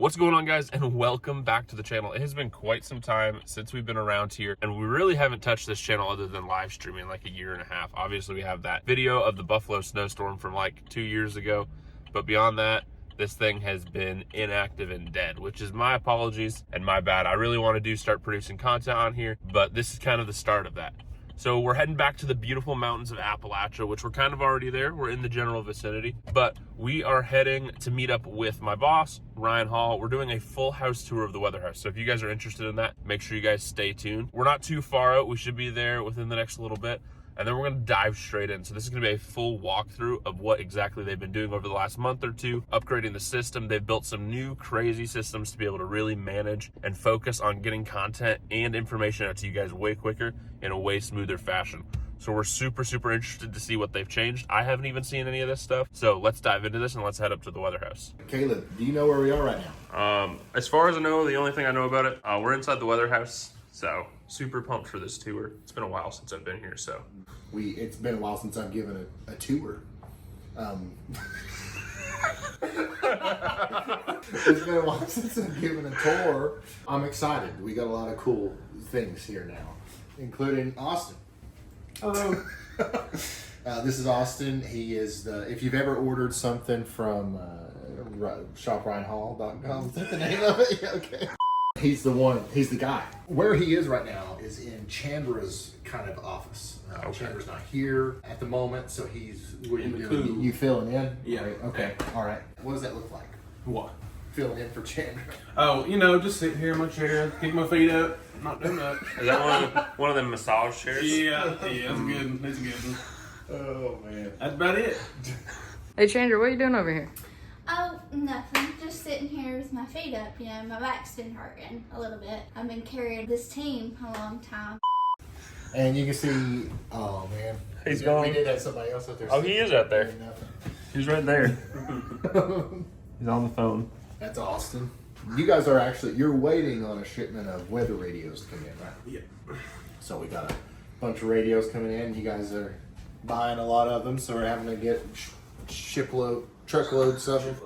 What's going on, guys, and welcome back to the channel. It has been quite some time since we've been around here, and we really haven't touched this channel other than live streaming like a year and a half. Obviously, we have that video of the Buffalo snowstorm from like 2 years ago, but beyond that, this thing has been inactive and dead, which is my apologies and my bad. I really want to start producing content on here, but this is kind of the start of that. So we're heading back to the beautiful mountains of Appalachia, which we're kind of already there. We're in the general vicinity, but we are heading to meet up with my boss, Ryan Hall. We're doing a full house tour of the weather house. So if you guys are interested in that, make sure you guys stay tuned. We're not too far out. We should be there within the next little bit. And then we're gonna dive straight in. So this is gonna be a full walkthrough of what exactly they've been doing over the last month or two, upgrading the system. They've built some new crazy systems to be able to really manage and focus on getting content and information out to you guys way quicker in a way smoother fashion. So we're super interested to see what they've changed. I haven't even seen any of this stuff. So let's dive into this and let's head up to the weather house. Caleb, do you know where we are right now? As far as I know, the only thing I know about it, we're inside the weather house. So super pumped for this tour. It's been a while since I've been here, so. It's been a while since I've given a tour. It's been a while since I've given a tour. I'm excited. We got a lot of cool things here now, including Austin. Hello. This is Austin. He is if you've ever ordered something from shopryanhall.com, is that the name of it? Yeah, okay. He's the one. He's the guy. Where he is right now is in Chandra's kind of office. Okay. Chandra's not here at the moment, so he's. What are you the doing? cool. You filling in? Yeah. Right. Okay. All right. What does that look like? What? Filling in for Chandra. Oh, just sitting here in my chair, kick my feet up, not doing that. Is that one of them massage chairs? Yeah, it's good. It's a good one. Oh man. That's about it. Hey Chandra, what are you doing over here? Oh, nothing. Just sitting here with my feet up. My back's been hurting a little bit. I've been carrying this team a long time. And you can see. Oh man. He's gone. We did have somebody else out there. Oh, he is out there. doing nothing. He's right there. He's on the phone. That's Austin. You guys are you're waiting on a shipment of weather radios to come in, right? Yeah. So we got a bunch of radios coming in. You guys are buying a lot of them, so we're having to get truckloads of them.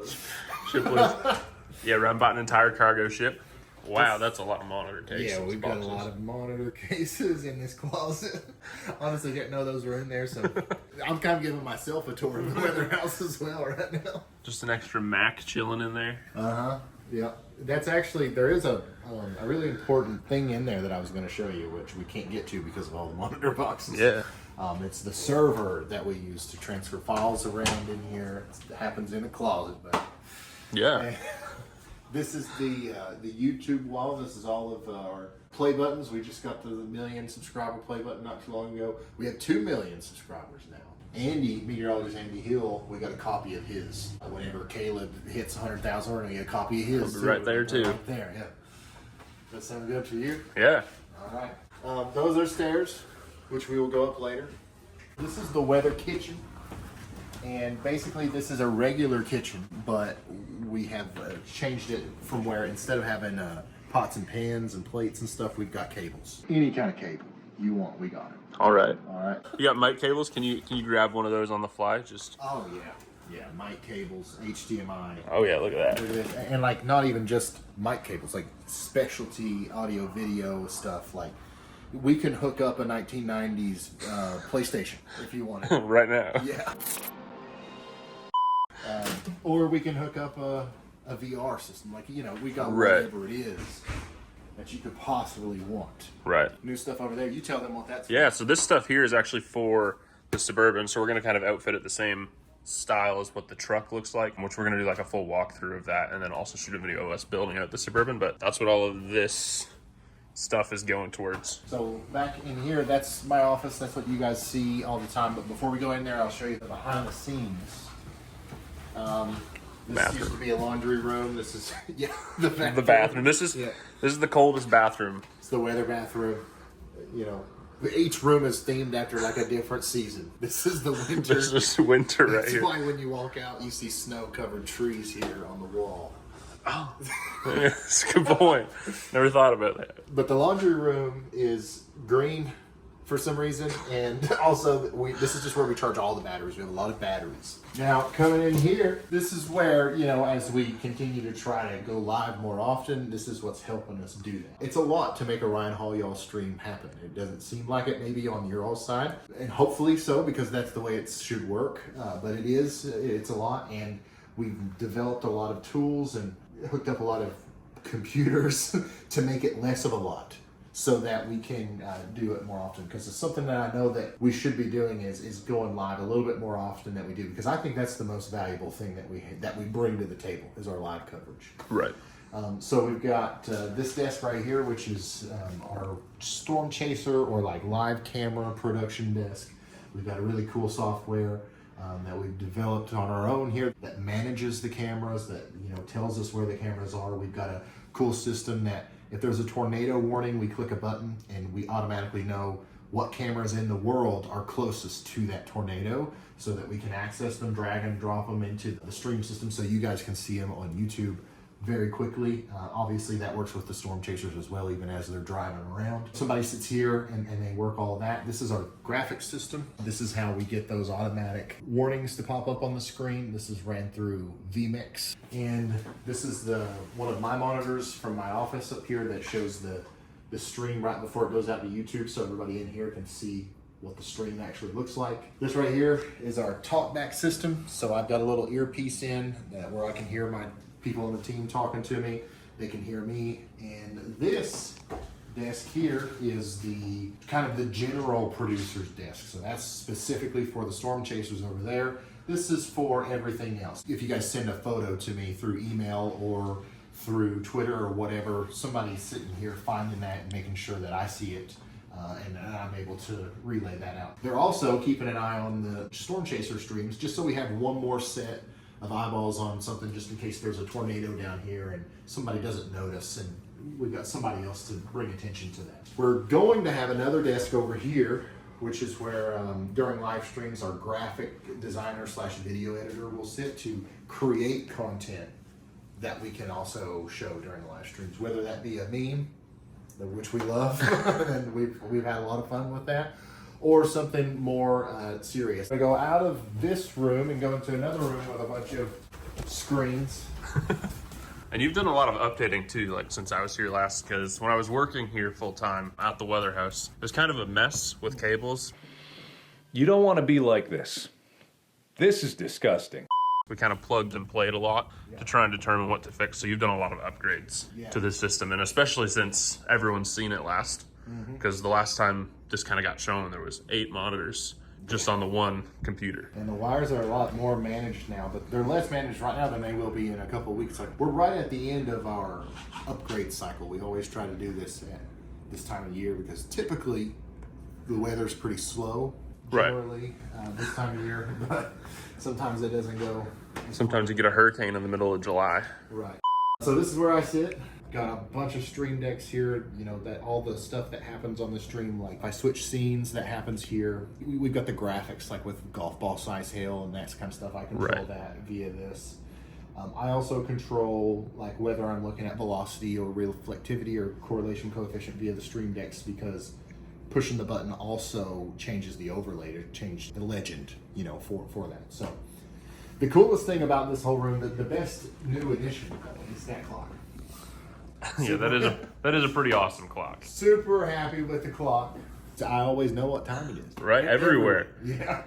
Shiploads. Yeah, Ryan bought an entire cargo ship. Wow, that's a lot of monitor cases. Yeah, we've got a lot of monitor cases in this closet. Honestly, didn't know those were in there, so I'm kind of giving myself a tour of the weather house as well right now. Just an extra Mac chilling in there. Yeah. That's actually, there is a really important thing in there that I was going to show you, which we can't get to because of all the monitor boxes. Yeah. It's the server that we use to transfer files around in here. It happens in a closet, but Yeah. this is the YouTube wall. This is all of our play buttons. We just got the 1 million subscriber play button not too long ago. We have 2 million subscribers now. Andy, meteorologist Andy Hill, we got a copy of his. Whenever Caleb hits 100,000, we're gonna get a copy of his. Right there too. Right there, yeah. Does that sound good for you? Yeah. All right. Those are stairs, which we will go up later. This is the weather kitchen. And basically this is a regular kitchen, but we have changed it from where instead of having pots and pans and plates and stuff, we've got cables. Any kind of cable you want, we got it. All right. All right. You got mic cables? Can you grab one of those on the fly? Just. Oh yeah. Yeah, mic cables, HDMI. Oh yeah, look at that. And like not even just mic cables, like specialty audio video stuff. Like we can hook up a 1990s PlayStation if you want it. Right now. Yeah. Or we can hook up a VR system. Like, we got whatever it is that you could possibly want. Right. New stuff over there. You tell them what that's Yeah, so this stuff here is actually for the Suburban. So we're going to kind of outfit it the same style as what the truck looks like, which we're going to do like a full walkthrough of that and then also shoot a video of us building out the Suburban. But that's what all of this stuff is going towards. So back in here, that's my office. That's what you guys see all the time. But before we go in there, I'll show you the behind the scenes. This used to be a laundry room. This is the bathroom. The bathroom. This is the coldest bathroom. It's the weather bathroom. Each room is themed after like a different season. This is the winter. This is winter right That's here. why when you walk out, you see snow-covered trees here on the wall. Oh, that's a good point. Never thought about that. But the laundry room is green for some reason, and also this is just where we charge all the batteries. We have a lot of batteries. Now coming in here, this is where, you know, as we continue to try to go live more often, this is what's helping us do that. It's a lot to make a Ryan Hall Y'all stream happen. It doesn't seem like it maybe on your all side, and hopefully so, because that's the way it should work. But it's a lot, and we've developed a lot of tools and hooked up a lot of computers to make it less of a lot, so that we can do it more often. Because it's something that I know that we should be doing is going live a little bit more often than we do, because I think that's the most valuable thing that we bring to the table is our live coverage. Right. So we've got this desk right here, which is our storm chaser or like live camera production desk. We've got a really cool software that we've developed on our own here that manages the cameras, that, you know, tells us where the cameras are. We've got a cool system that if there's a tornado warning, we click a button and we automatically know what cameras in the world are closest to that tornado, so that we can access them, drag and drop them into the stream system so you guys can see them on YouTube very quickly. Obviously that works with the storm chasers as well, even as they're driving around. Somebody sits here and they work all that. This is our graphics system. This is how we get those automatic warnings to pop up on the screen. This is ran through vMix. And this is one of my monitors from my office up here that shows the stream right before it goes out to YouTube, so everybody in here can see what the stream actually looks like. This right here is our talkback system. So I've got a little earpiece in where I can hear my people on the team talking to me. They can hear me. And this desk here is the kind of the general producer's desk. So that's specifically for the storm chasers over there. This is for everything else. If you guys send a photo to me through email or through Twitter or whatever, somebody's sitting here finding that and making sure that I see it. And I'm able to relay that out. They're also keeping an eye on the storm chaser streams, just so we have one more set of eyeballs on something, just in case there's a tornado down here and somebody doesn't notice, and we've got somebody else to bring attention to that. We're going to have another desk over here, which is where during live streams our graphic designer / video editor will sit to create content that we can also show during the live streams, whether that be a meme, which we love, and we've had a lot of fun with that, or something more serious. I go out of this room and go into another room with a bunch of screens. And you've done a lot of updating too, like since I was here last, because when I was working here full time at the weather house, it was kind of a mess with cables. You don't want to be like this. This is disgusting. We kind of plugged and played a lot to try and determine what to fix. So you've done a lot of upgrades to this system, and especially since everyone's seen it last, because the last time this kind of got shown, there was 8 monitors just on the one computer. And the wires are a lot more managed now, but they're less managed right now than they will be in a couple of weeks. Like, we're right at the end of our upgrade cycle. We always try to do this at this time of year because typically the weather's pretty slow generally this time of year, but sometimes it doesn't go. Sometimes you get a hurricane in the middle of July. Right. So this is where I sit. Got a bunch of stream decks here, you know, that all the stuff that happens on the stream, like if I switch scenes, that happens here. We've got the graphics, like with golf ball size hail and that kind of stuff. I control that via this. I also control like whether I'm looking at velocity or reflectivity or correlation coefficient via the stream decks, because pushing the button also changes the overlay to change the legend, you know, for that. So the coolest thing about this whole room, the best new addition is that clock. Yeah, that is a pretty awesome clock. Super happy with the clock. I always know what time it is. Right, everywhere. Yeah.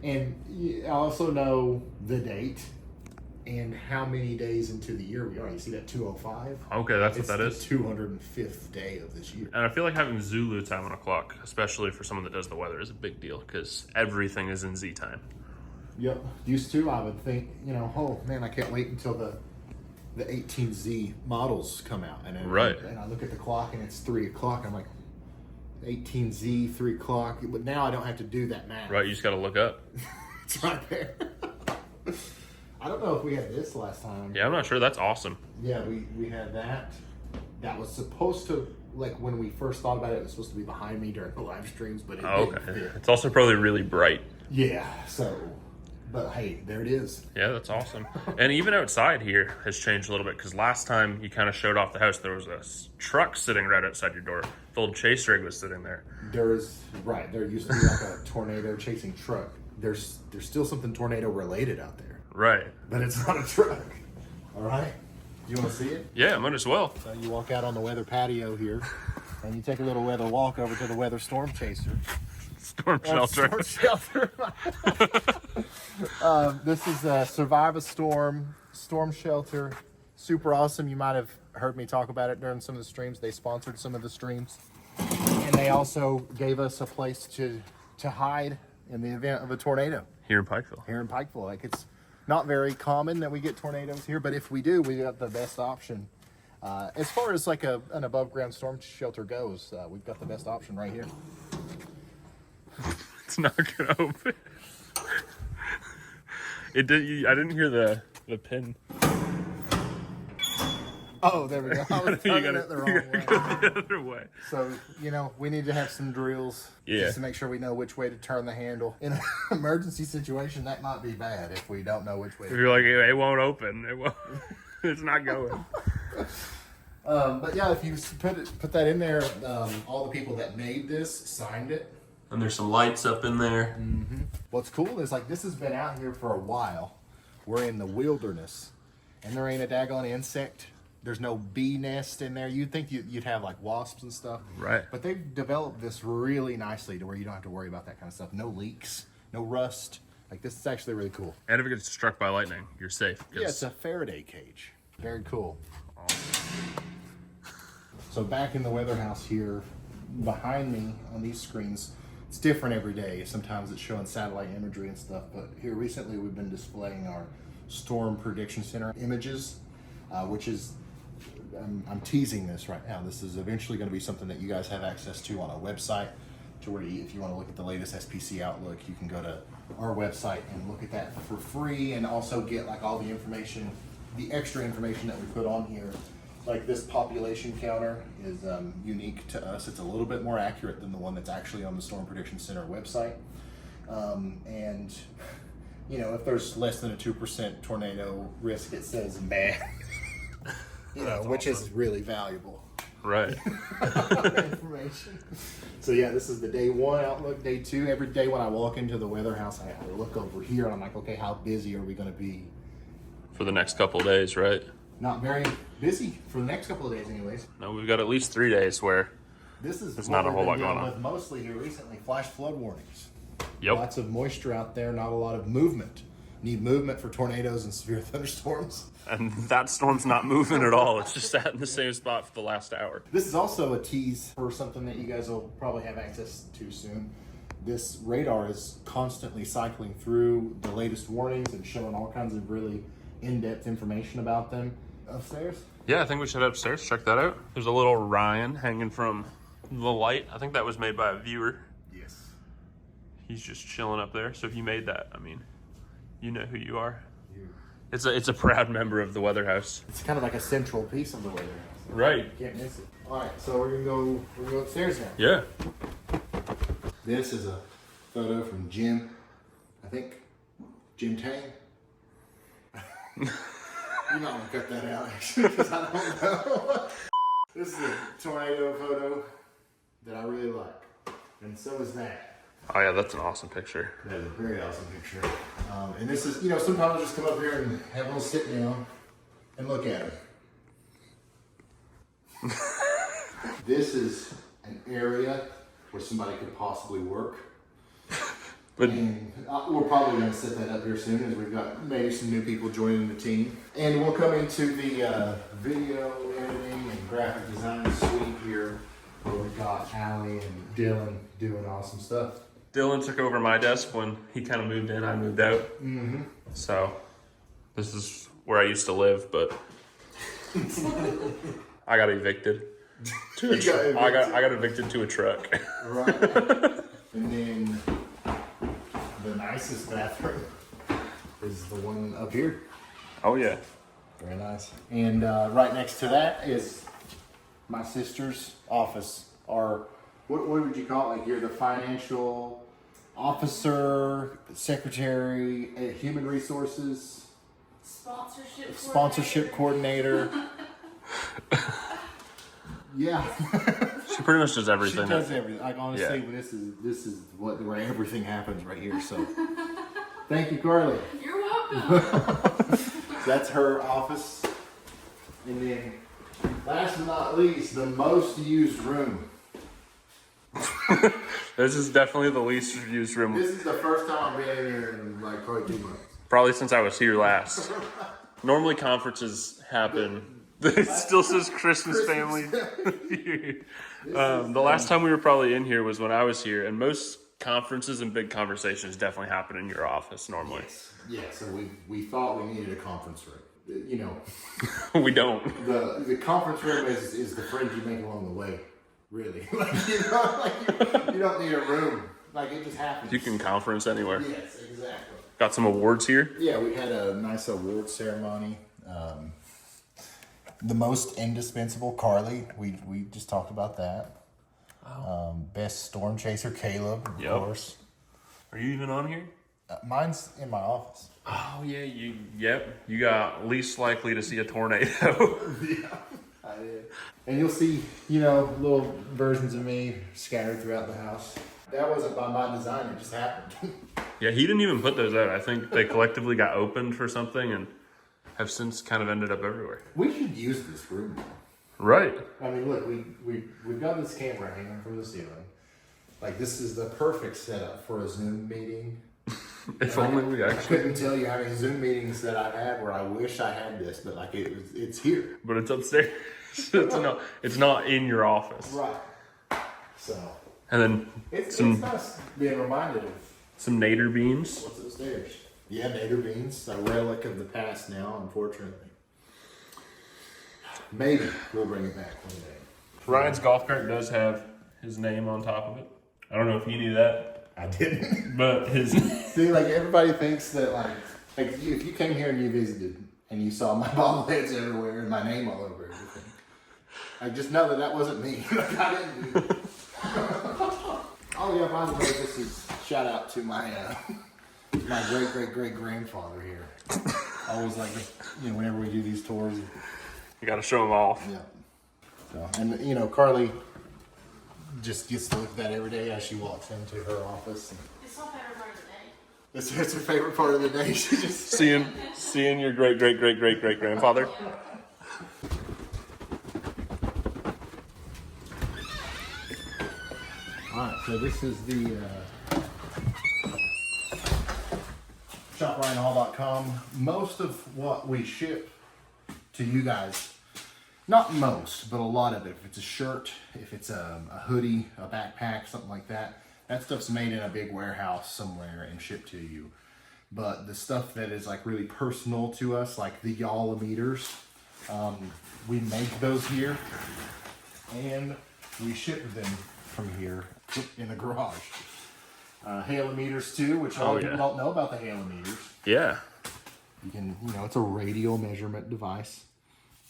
And I also know the date and how many days into the year we are. You see that 205? Okay, that's what that is. It's the 205th day of this year. And I feel like having Zulu time on a clock, especially for someone that does the weather, is a big deal because everything is in Z time. Yep. Used to, I would think, you know, oh man, I can't wait until the 18Z models come out. And I look at the clock and it's 3 o'clock. I'm like, 18Z, 3 o'clock. But now I don't have to do that math. Right, you just got to look up. It's right there. I don't know if we had this last time. Yeah, I'm not sure. That's awesome. Yeah, we had that. That was supposed to, like when we first thought about it, it was supposed to be behind me during the live streams, but it didn't fit. It's also probably really bright. Yeah, so But hey, there it is. Yeah, that's awesome. And even outside here has changed a little bit, because last time you kind of showed off the house, there was a truck sitting right outside your door. The old chase rig was sitting there. There used to be like a tornado chasing truck. There's still something tornado related out there, Right. but it's not a truck. All right, you want to see it? Yeah, might as well. So you walk out on the weather patio here, and you take a little weather walk over to the weather storm chaser. Storm shelter. Storm shelter. This is Survive a Storm shelter. Super awesome. You might have heard me talk about it during some of the streams. They sponsored some of the streams, and they also gave us a place to hide in the event of a tornado Here in Pikeville. here in Pikeville. Like, it's not very common that we get tornadoes here, but if we do, we got the best option. As far as like an above ground storm shelter goes, we've got the best option right here. It's not gonna open. It did. I didn't hear the pin. Oh, there we go. I was You tugging gotta it the wrong way. go the other way. So, we need to have some drills just to make sure we know which way to turn the handle. In an emergency situation, that might be bad if we don't know which way. If you're like, it won't open. It won't. It's not going. But yeah, if you put that in there, all the people that made this signed it. And there's some lights up in there. What's cool is, like, this has been out here for a while. We're in the wilderness, and there ain't a daggone insect. There's no bee nest in there. You'd think you'd have like wasps and stuff. Right. But they've developed this really nicely to where you don't have to worry about that kind of stuff. No leaks, no rust. Like, this is actually really cool. And if it gets struck by lightning, you're safe. Yeah, it's a Faraday cage. Very cool. So back in the weather house here, behind me on these screens, it's different every day. Sometimes it's showing satellite imagery and stuff, but here recently we've been displaying our Storm Prediction Center images, which is, I'm teasing this right now. This is eventually going to be something that you guys have access to on a website, to where if you want to look at the latest SPC outlook, you can go to our website and look at that for free, and also get like all the information, the extra information that we put on here. Like, this population counter is unique to us. It's a little bit more accurate than the one that's actually on the Storm Prediction Center website. And if there's less than a 2% tornado risk, it says meh. Which is really valuable. Right. Information. So yeah, this is the day one outlook. Day two, every day when I walk into the weather house, I look over here and I'm like, okay, how busy are we going to be? For the next couple of days, right? Not very busy for the next couple of days anyways. No, we've got at least 3 days where This is there's what not a we've whole been lot going dealing on. with mostly here recently. Flash flood warnings. Yep. Lots of moisture out there, not a lot of movement. Need movement for tornadoes and severe thunderstorms. And that storm's not moving at all. It's just sat in the same spot for the last hour. This is also a tease for something that you guys will probably have access to soon. This radar is constantly cycling through the latest warnings and showing all kinds of really in-depth information about them. Upstairs? Yeah, I think we should head upstairs. Check that out. There's a little Ryan hanging from the light. I think that was made by a viewer. Yes. He's just chilling up there. So if you made that, I mean, you know who you are. It's a proud member of the Weather House. It's kind of like a central piece of the weather house. Right. Can't miss it. All right, so we're gonna go upstairs now. Yeah. This is a photo from Jim. I think Jim Tang. You might want to cut that out, actually, because I don't know. This is a tornado photo that I really like, and so is that. Oh yeah, that's an awesome picture. That is a very awesome picture. And this is, sometimes I'll just come up here and have a little sit down and look at it. This is an area where somebody could possibly work. But And we're probably going to set that up here soon, as we've got maybe some new people joining the team. And we'll come into the video editing and graphic design suite here, where we've got Allie and Dylan doing awesome stuff. Dylan took over my desk when he kind of moved in. I moved out. Mm-hmm. So this is where I used to live, but I got evicted. I got evicted to a truck. Right. And then the nicest bathroom is the one up here. Oh yeah. Very nice. And right next to that is my sister's office. Or what would you call it? Like, you're the financial officer, secretary, human resources, sponsorship coordinator. Yeah. She pretty much does everything. She does everything. Like honestly, Yeah. this is where everything happens right here. So, thank you, Carly. You're welcome. That's her office, and then last but not least, the most used room. This is definitely the least used room. This is the first time I've been in here in like probably 2 months. Probably since I was here last. Normally conferences happen. It still says Christmas family. The last time we were probably in here was when I was here, and most conferences and big conversations definitely happen in your office normally. Yeah, so we thought we needed a conference room. You know, We don't. the conference room is the friends you make along the way. Really, like you know, like you don't need a room. Like it just happens. You can conference anywhere. Yes, exactly. Got some awards here. Yeah, we had a nice award ceremony. The most indispensable, Carly. We just talked about that. Best storm chaser, Caleb, of Yep. course. Are you even on here? Mine's in my office. Oh yeah, you got least likely to see a tornado. Yeah, I did. And you'll see, you know, little versions of me scattered throughout the house. That wasn't by my design; it just happened. Yeah, he didn't even put those out. I think they collectively got opened for something and have since kind of ended up everywhere. We should use this room now. Right. I mean, look, we've got this camera hanging from the ceiling. Like, this is the perfect setup for a Zoom meeting. If only we I actually. couldn't tell you how many Zoom meetings that I've had where I wish I had this, but like it's here. But it's upstairs. It's not in your office. Right. So And then it's some nice being reminded of nader beans. what's upstairs. Yeah, nader beans, a relic of the past now, unfortunately. Maybe we'll bring it back one day. Ryan's golf cart does have his name on top of it. I don't know if you knew that, I didn't. but his See, like everybody thinks that like if you came here and you visited and you saw my bobbleheads everywhere and my name all over everything, like just know that wasn't me. Like, I didn't do that. Oh yeah, by the way, this is shout out to my my great grandfather here. Always like, you know, whenever we do these tours. you got to show them off. Yeah. So, and you know, Carly just gets to look at that every day as she walks into her office. It's my favorite part of the day. It's her favorite part of the day. She just Seeing your great grandfather. Alright, so this is the shopryanhall.com. Most of what we ship to you guys, not most, but a lot of it, if it's a shirt, if it's a hoodie, a backpack, something like that, that stuff's made in a big warehouse somewhere and shipped to you. But the stuff that is like really personal to us, like the Yalla-meters, we make those here and we ship them from here in the garage. Halometers too, which a lot of people don't know about the halometers. Yeah. You can, you know, it's a radial measurement device.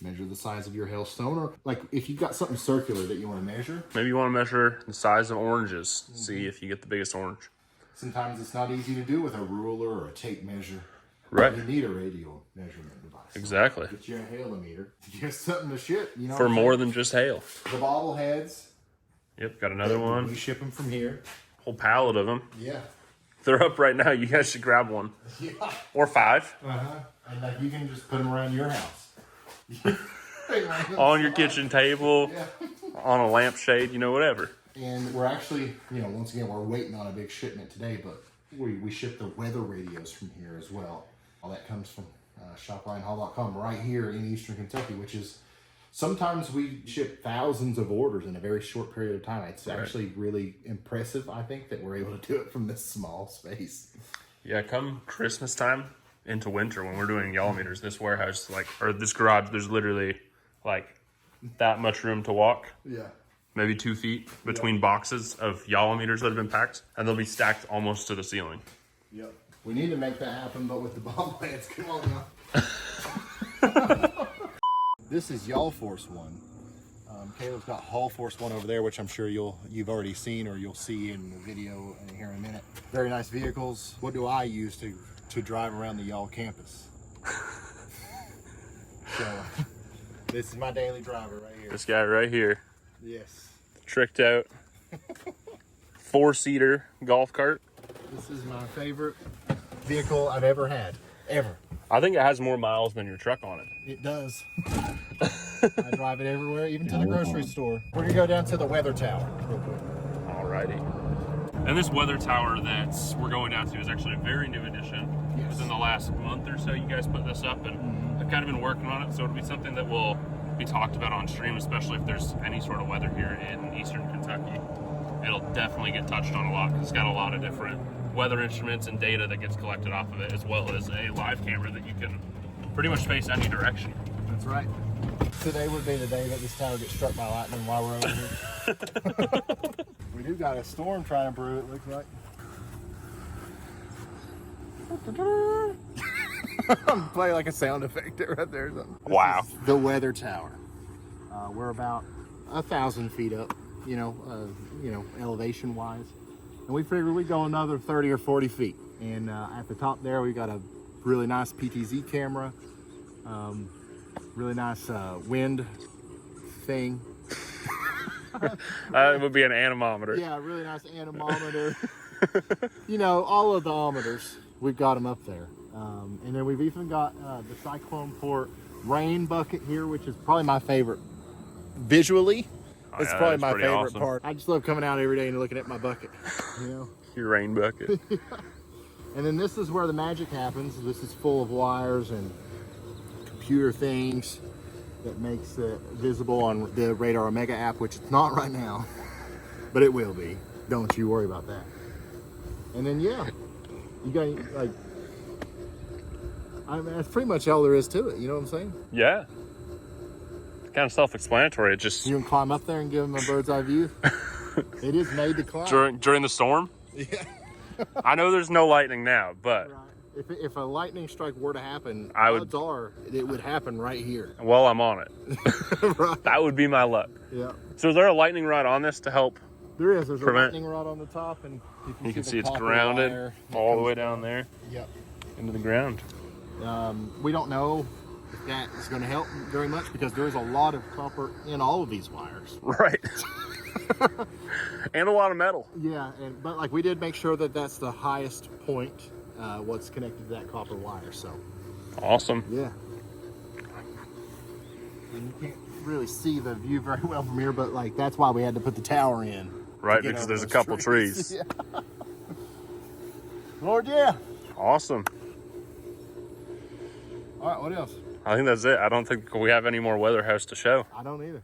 Measure the size of your hailstone, or like if you've got something circular that you want to measure. Maybe you want to measure the size of oranges. See if you get the biggest orange. Sometimes it's not easy to do with a ruler or a tape measure. Right. You need a radial measurement device. Exactly. Get you a halometer. You have something to ship, you know. For more than just hail. The bobbleheads. Yep, got another We one. ship them from here. Whole pallet of them. Yeah. They're up right now. You guys should grab one. Yeah. Or 5. And like you can just put them around your house. On your kitchen table. Yeah. On a lampshade, you know, whatever. And we're actually, you know, once again, we're waiting on a big shipment today, but we ship the weather radios from here as well. All that comes from shopryanhall.com right here in Eastern Kentucky, which is sometimes we ship thousands of orders in a very short period of time. It's actually really impressive, I think, that we're able to do it from this small space. Yeah, come Christmas time into winter when we're doing Yalla-meters, this warehouse, like, or this garage, there's literally like that much room to walk. Yeah. Maybe 2 feet between boxes of Yalla-meters that have been packed, and they'll be stacked almost to the ceiling. Yep. We need to make that happen, but with the bobbleheads, come on now. This is Y'all Force 1. Caleb's got Hull Force One over there, which I'm sure you've already seen or you'll see in the video here in a minute. Very nice vehicles. What do I use to drive around the y'all campus? So this is my daily driver right here. This guy right here, Yes. tricked out 4-seater golf cart. This is my favorite vehicle I've ever had. Ever. I think it has more miles than your truck on it. It does. I drive it everywhere, even to the grocery store. We're gonna go down to the weather tower real quick. Alrighty. And this weather tower that we're going down to is actually a very new addition. Yes. Within the last month or so, you guys put this up, and I've kind of been working on it, so it'll be something that will be talked about on stream, especially if there's any sort of weather here in eastern Kentucky. It'll definitely get touched on a lot because it's got a lot of different weather instruments and data that gets collected off of it, as well as a live camera that you can pretty much face any direction. That's right. Today would be the day that this tower gets struck by lightning while we're over here. We do got a storm trying to brew, it looks like. I'm playing like a sound effect right there or something. Wow. This is the weather tower. We're about 1,000 feet up, elevation wise. And we figured we'd go another 30 or 40 feet. And at the top there, we've got a really nice PTZ camera. Really nice wind thing. It would be an anemometer. Yeah, really nice anemometer. All of the ometers, we've got them up there. And then we've even got the Cyclone Port rain bucket here, which is probably my favorite. Visually, it's yeah, probably that's my pretty favorite awesome. part. I just love coming out every day and looking at my bucket. Your rain bucket. And then this is where the magic happens. This is full of wires and computer things that makes it visible on the Radar Omega app, which it's not right now, but it will be. Don't you worry about that. And then you got that's pretty much all there is to it. You know what I'm saying? Yeah. Kind of self-explanatory. It just You can climb up there and give them a bird's eye view. It is made to climb. during the storm. Yeah. I know there's no lightning now, but Right. If a lightning strike were to happen, odds are it would happen right here. while I'm on it, Right. that would be my luck. Yeah. So is there a lightning rod on this to help? There is. There's a Prevent- lightning rod on the top, and You can the see it's copper grounded wire that all the comes way down there Yep. into the ground. We don't know if that is going to help very much because there is a lot of copper in all of these wires. Right. And a lot of metal. Yeah, but we did make sure that that's the highest point, what's connected to that copper wire. So Awesome. yeah. And you can't really see the view very well from here, but that's why we had to put the tower in. Right, to get because over there's a those couple trees. Yeah. Lord, yeah. Awesome. All right, what else? I think that's it. I don't think we have any more weather house to show. I don't either.